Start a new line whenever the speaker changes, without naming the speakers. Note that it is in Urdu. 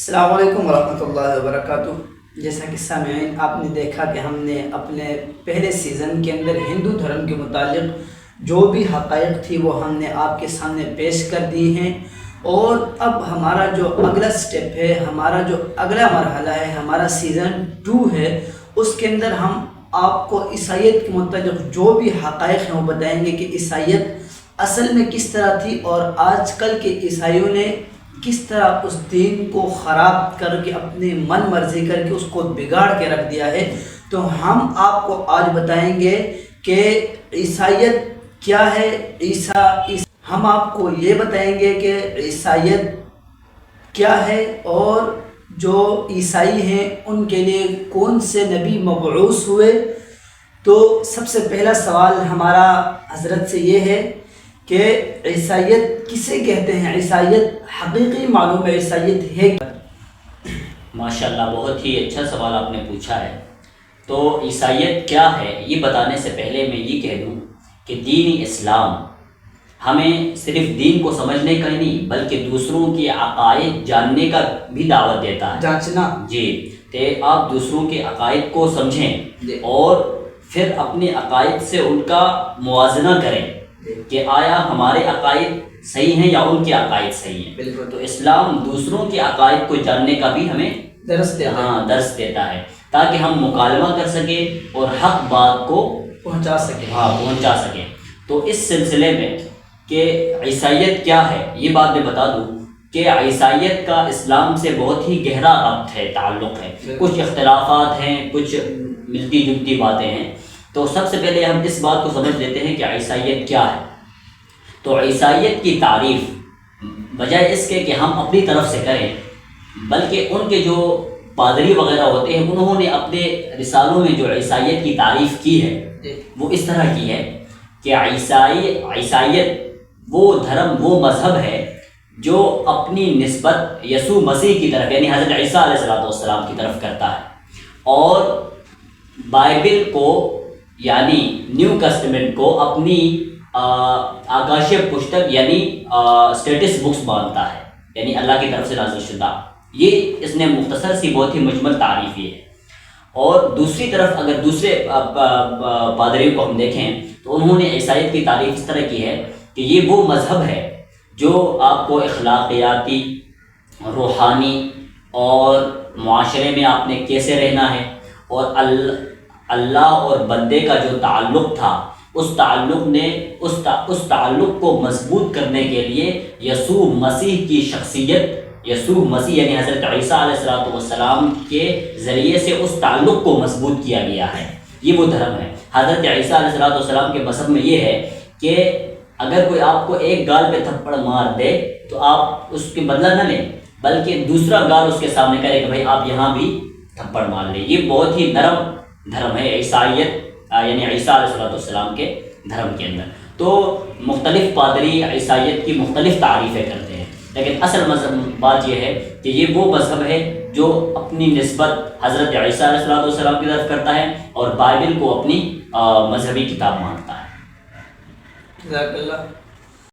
السلام علیکم ورحمۃ اللہ وبرکاتہ۔ جیسا کہ سامعین آپ نے دیکھا کہ ہم نے اپنے پہلے سیزن کے اندر ہندو دھرم کے متعلق جو بھی حقائق تھی وہ ہم نے آپ کے سامنے پیش کر دی ہیں، اور اب ہمارا جو اگلا سٹیپ ہے، ہمارا جو اگلا مرحلہ ہے، ہمارا سیزن 2 ہے، اس کے اندر ہم آپ کو عیسائیت کے متعلق جو بھی حقائق ہیں وہ بتائیں گے کہ عیسائیت اصل میں کس طرح تھی، اور آج کل کے عیسائیوں نے کس طرح اس دین کو خراب کر کے اپنی من مرضی کر کے اس کو بگاڑ کے رکھ دیا ہے۔ تو ہم آپ کو آج بتائیں گے کہ عیسائیت کیا ہے، ہم آپ کو یہ بتائیں گے کہ عیسائیت کیا ہے، اور جو عیسائی ہیں ان کے لیے کون سے نبی مبعوث ہوئے۔ تو سب سے پہلا سوال ہمارا حضرت سے یہ ہے کہ عیسائیت کسے کہتے ہیں، عیسائیت حقیقی معلوم ہے عیسائیت ہے کیا؟
ماشاءاللہ، بہت ہی اچھا سوال آپ نے پوچھا ہے۔ تو عیسائیت کیا ہے یہ بتانے سے پہلے میں یہ کہہ دوں کہ دین اسلام ہمیں صرف دین کو سمجھنے کا ہی نہیں بلکہ دوسروں کی عقائد جاننے کا بھی دعوت دیتا ہے،
جانچنا۔
جی، کہ آپ دوسروں کے عقائد کو سمجھیں اور پھر اپنے عقائد سے ان کا موازنہ کریں کہ آیا ہمارے عقائد صحیح ہیں یا ان کے عقائد صحیح ہیں۔
بالکل۔
تو اسلام دوسروں کے عقائد کو جاننے کا بھی ہمیں
درس
دیتا ہے تاکہ ہم مکالمہ کر سکیں اور حق بات کو
پہنچا سکیں۔
تو اس سلسلے میں کہ عیسائیت کیا ہے یہ بات میں بتا دوں کہ عیسائیت کا اسلام سے بہت ہی گہرا ربط ہے، تعلق ہے۔ کچھ اختلافات ہیں، کچھ ملتی جلتی باتیں ہیں۔ تو سب سے پہلے ہم اس بات کو سمجھ لیتے ہیں کہ عیسائیت کیا ہے۔ تو عیسائیت کی تعریف بجائے اس کے کہ ہم اپنی طرف سے کریں، بلکہ ان کے جو پادری وغیرہ ہوتے ہیں انہوں نے اپنے رسالوں میں جو عیسائیت کی تعریف کی ہے وہ اس طرح کی ہے کہ عیسائیت وہ دھرم، وہ مذہب ہے جو اپنی نسبت یسوع مسیح کی طرف یعنی حضرت عیسیٰ علیہ السلام کی طرف کرتا ہے، اور بائبل کو یعنی نیو ٹیسٹمنٹ کو اپنی آکاشیہ پشتک یعنی اسٹیٹس بکس مانتا ہے، یعنی اللہ کی طرف سے نازل شدہ۔ یہ اس نے مختصر سی بہت ہی مجمل تعریف یہ ہے۔ اور دوسری طرف اگر دوسرے پادریوں کو ہم دیکھیں تو انہوں نے عیسائیت کی تعریف اس طرح کی ہے کہ یہ وہ مذہب ہے جو آپ کو اخلاقیاتی، روحانی اور معاشرے میں آپ نے کیسے رہنا ہے، اور اللہ اور بندے کا جو تعلق تھا اس تعلق کو مضبوط کرنے کے لیے یسوع مسیح کی شخصیت، یسوع مسیح یعنی حضرت عیسیٰ علیہ السلام کے ذریعے سے اس تعلق کو مضبوط کیا گیا ہے۔ یہ وہ دھرم ہے۔ حضرت عیسیٰ علیہ السلام کے مذہب میں یہ ہے کہ اگر کوئی آپ کو ایک گال پہ تھپڑ مار دے تو آپ اس کے بدلہ نہ لیں بلکہ دوسرا گال اس کے سامنے کرے کہ بھائی آپ یہاں بھی تھپڑ مار لیں۔ یہ بہت ہی نرم دھرم ہے عیسائیت یعنی عیسیٰ علیہ السلام کے دھرم کے اندر۔ تو مختلف پادری عیسائیت کی مختلف تعریفیں کرتے ہیں، لیکن اصل بات یہ ہے کہ یہ وہ مذہب ہے جو اپنی نسبت حضرت عیسیٰ علیہ السلام کی طرف کرتا ہے اور بائبل کو اپنی مذہبی کتاب مانتا ہے۔
جزاک اللہ۔